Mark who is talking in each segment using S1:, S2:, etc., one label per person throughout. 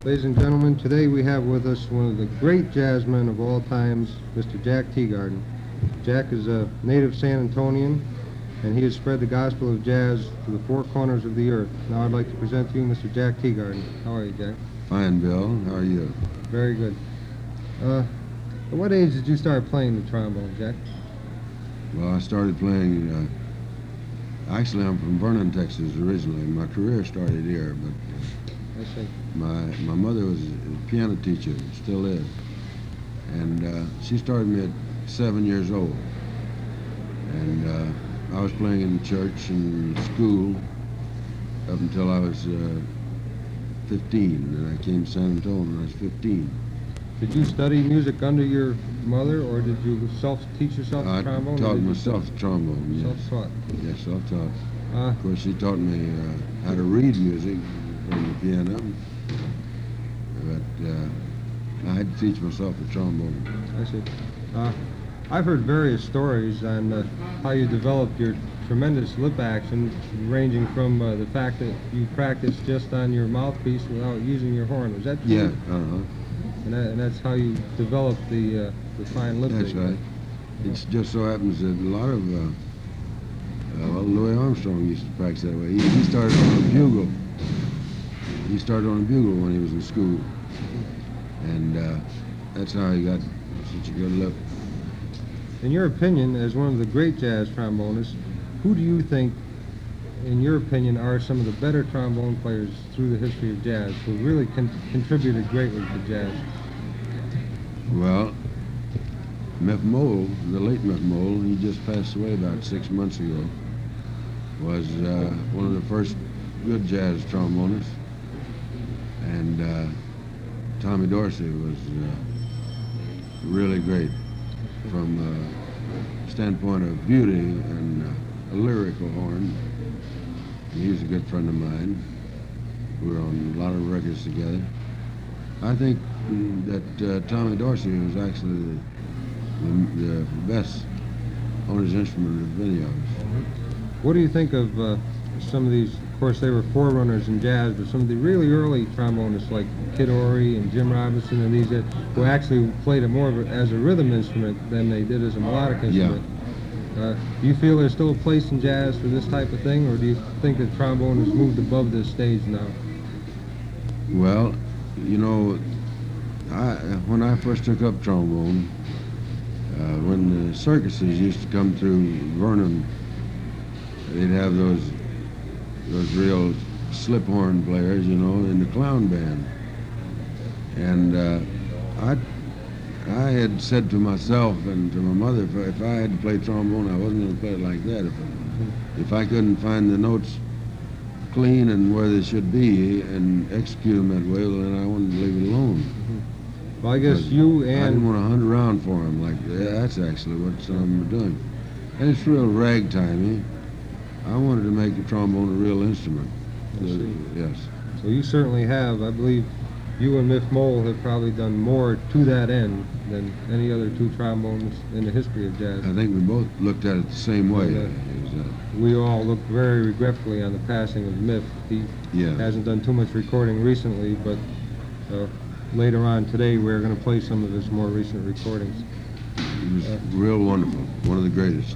S1: Ladies and gentlemen, today we have with us one of the great jazzmen of all times, Mr. Jack Teagarden. Jack is a native San Antonian, and he has spread the gospel of jazz to the four corners of the earth. Now I'd like to present to you Mr. Jack Teagarden. How are you, Jack?
S2: Fine, Bill. How are you?
S1: Very good. At what age did you start playing the trombone, Jack?
S2: Well, I started playing, actually I'm from Vernon, Texas originally. My career started here, but
S1: I see.
S2: my mother was a piano teacher, still is. And she started me at 7 years old. And I was playing in church and school up until I was 15. And I came to San Antonio when I was 15.
S1: Did you study music under your mother, or did you self-teach yourself the trombone?
S2: I taught myself the trombone, yes.
S1: Self-taught?
S2: Yes, self-taught. Of course, she taught me how to read music from the piano, but I had to teach myself the trombone.
S1: I see. I've heard various stories on how you developed your tremendous lip action, ranging from the fact that you practiced just on your mouthpiece without using your horn. Was that true?
S2: Yeah,
S1: And that's how you developed the fine lip.
S2: That's right. It just so happens that a lot of well, Louis Armstrong used to practice that way. He started on a bugle. He started on a bugle when he was in school, and that's how he got such a good lip.
S1: In your opinion, as one of the great jazz trombonists, who do you think, in your opinion, are some of the better trombone players through the history of jazz who really contributed greatly to jazz?
S2: Well, Miff Mole, the late Miff Mole, he just passed away about 6 months ago, was one of the first good jazz trombonists. And Tommy Dorsey was really great from the standpoint of beauty and a lyrical horn. He was a good friend of mine. We were on a lot of records together. I think that Tommy Dorsey was actually the best on his instrument of any of us.
S1: What do you think of some of these? Of course, they were forerunners in jazz, but some of the really early trombonists like Kid Ory and Jim Robinson and these that who actually played it more as a rhythm instrument than they did as a melodic instrument.
S2: Yeah.
S1: Do you feel there's still a place in jazz for this type of thing, or do you think that trombone has moved above this stage now?
S2: Well, you know, when I first took up trombone, when the circuses used to come through Vernon, they'd have those real slip horn players, you know, in the clown band. And I had said to myself and to my mother, if I had to play trombone, I wasn't going to play it like that. If I couldn't find the notes clean and where they should be and execute them that way, well, then I wanted to leave it alone.
S1: Well, I guess you and...
S2: I didn't want to hunt around for them like that. That's actually what some of them were doing. And it's real ragtimey. I wanted to make the trombone a real instrument. Yes.
S1: So you certainly have. I believe you and Miff Mole have probably done more to that end than any other two trombonists in the history of jazz.
S2: I think we both looked at it the same way.
S1: We all look very regretfully on the passing of Miff. He hasn't done too much recording recently, but later on today we're going to play some of his more recent recordings.
S2: It was real wonderful. One of the greatest.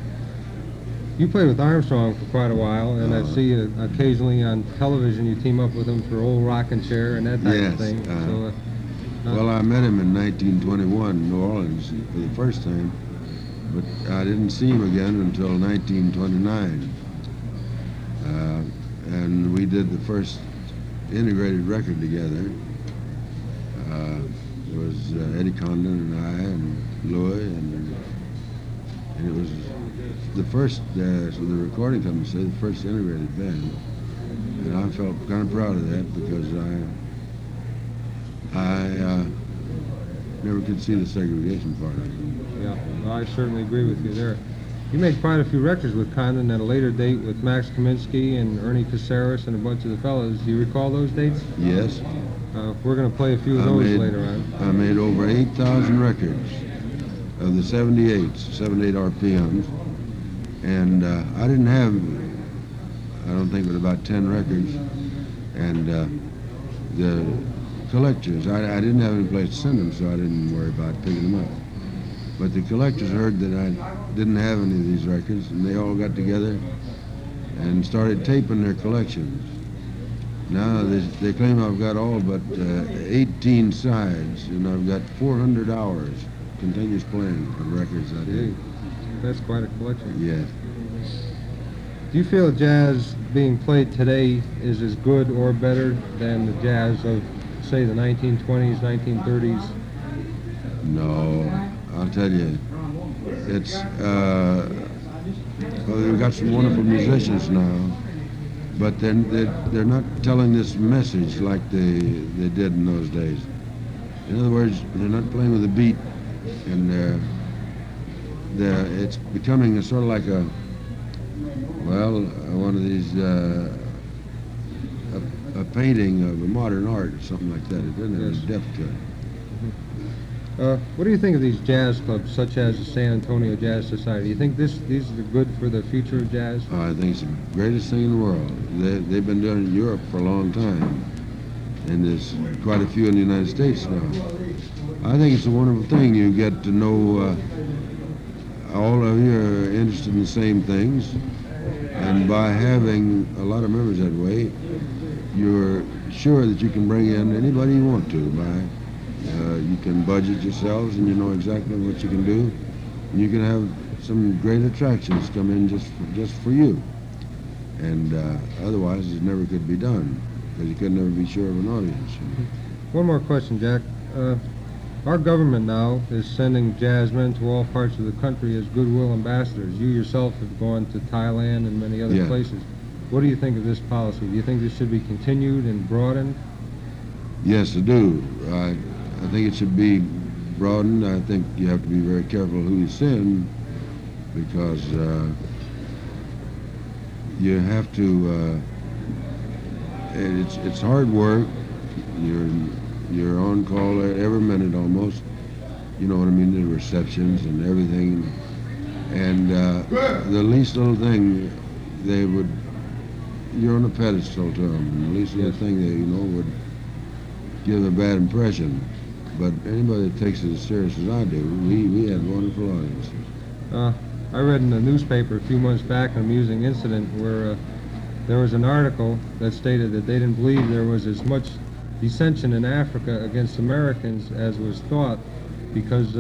S1: You played with Armstrong for quite a while, and I see occasionally on television you team up with him for Old Rockin' Chair and that type of thing.
S2: Well, I met him in 1921 in New Orleans for the first time, but I didn't see him again until 1929. And we did the first integrated record together. It was Eddie Condon and I and Louis, and it was the first, so the recording company said, the first integrated band. And I felt kind of proud of that because I never could see the segregation part of it.
S1: Yeah, well, I certainly agree with you there. You made quite a few records with Condon at a later date with Max Kaminsky and Ernie Caceres and a bunch of the fellows. Do you recall those dates?
S2: Yes.
S1: We're going to play a few of those later on.
S2: I made over 8,000 records of the 78 RPMs. And I didn't have, I don't think, but about 10 records. And the collectors, I didn't have any place to send them, so I didn't worry about picking them up. But the collectors heard that I didn't have any of these records, and they all got together and started taping their collections. Now they claim I've got all but 18 sides, and I've got 400 hours continuous playing of records I did.
S1: That's quite a collection.
S2: Yes.
S1: Do you feel jazz being played today is as good or better than the jazz of, say, the 1920s, 1930s?
S2: No, I'll tell you, it's well, we've got some wonderful musicians now, but they're not telling this message like they did in those days. In other words, they're not playing with a beat, and it's becoming a sort of like one of these a painting of a modern art or something like that. It doesn't have any depth to it.
S1: What do you think of these jazz clubs, such as the San Antonio Jazz Society? Do you think these are good for the future of jazz?
S2: I think it's the greatest thing in the world. They've been doing it in Europe for a long time, and there's quite a few in the United States now. I think it's a wonderful thing. You get to know all of you are interested in the same things, and by having a lot of members that way, you're sure that you can bring in anybody you want to. You can budget yourselves, and you know exactly what you can do. And you can have some great attractions come in just for you. And otherwise, it never could be done, because you could never be sure of an audience.
S1: One more question, Jack. Our government now is sending jazzmen to all parts of the country as goodwill ambassadors. You yourself have gone to Thailand and many other places. What do you think of this policy? Do you think this should be continued and broadened?
S2: Yes, I do. I think it should be broadened. I think you have to be very careful who you send, because you have to. It's hard work. You're on call every minute almost. You know what I mean? The receptions and everything, and the least little thing you're on a pedestal to them. And the least little thing would give them a bad impression. But anybody that takes it as serious as I do, we had wonderful audiences.
S1: I read in the newspaper a few months back an amusing incident where there was an article that stated that they didn't believe there was as much dissension in Africa against Americans as was thought, because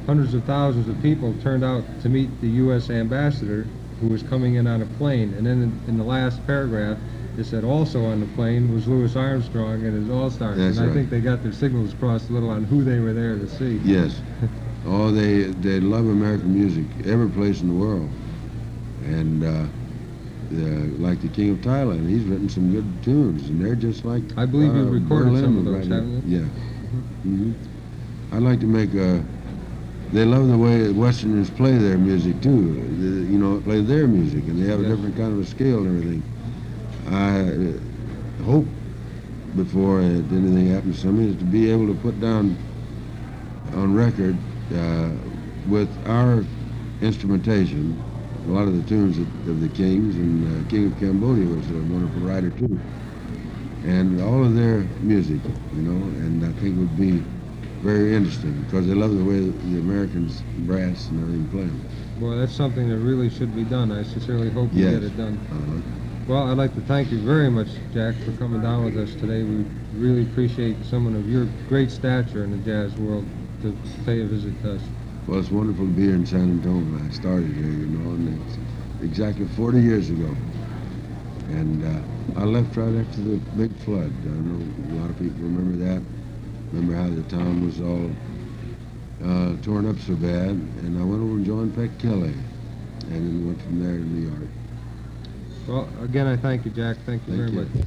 S1: hundreds of thousands of people turned out to meet the U.S. ambassador, who was coming in on a plane. And then in the last paragraph, it said also on the plane was Louis Armstrong and his All-Stars. And I think they got their signals crossed a little on who they were there to see.
S2: Yes. Oh, they love American music, every place in the world. And like the King of Thailand, he's written some good tunes, and they're just like
S1: I believe you've recorded
S2: Berlin
S1: some of those,
S2: right
S1: haven't you?
S2: Yeah. I'd like to make they love the way Westerners play their music too. Play their music, and they have a different kind of a scale and everything. I hope before anything happens to me is to be able to put down on record with our instrumentation a lot of the tunes of the Kings, and King of Cambodia was a wonderful writer too, and all of their music, and I think it would be very interesting, because they love the way the Americans brass and everything play them.
S1: Boy, that's something that really should be done. I sincerely hope you get it done. Well, I'd like to thank you very much, Jack, for coming down with us today. We really appreciate someone of your great stature in the jazz world to pay a visit to us.
S2: Well, it's wonderful to be here in San Antonio. I started here, and it's exactly 40 years ago. And I left right after the big flood. I know a lot of people remember that. Remember how the town was all torn up so bad. And I went over and joined Peck Kelly, and then went from there to New York.
S1: Well, again, I thank you, Jack. Thank you very much.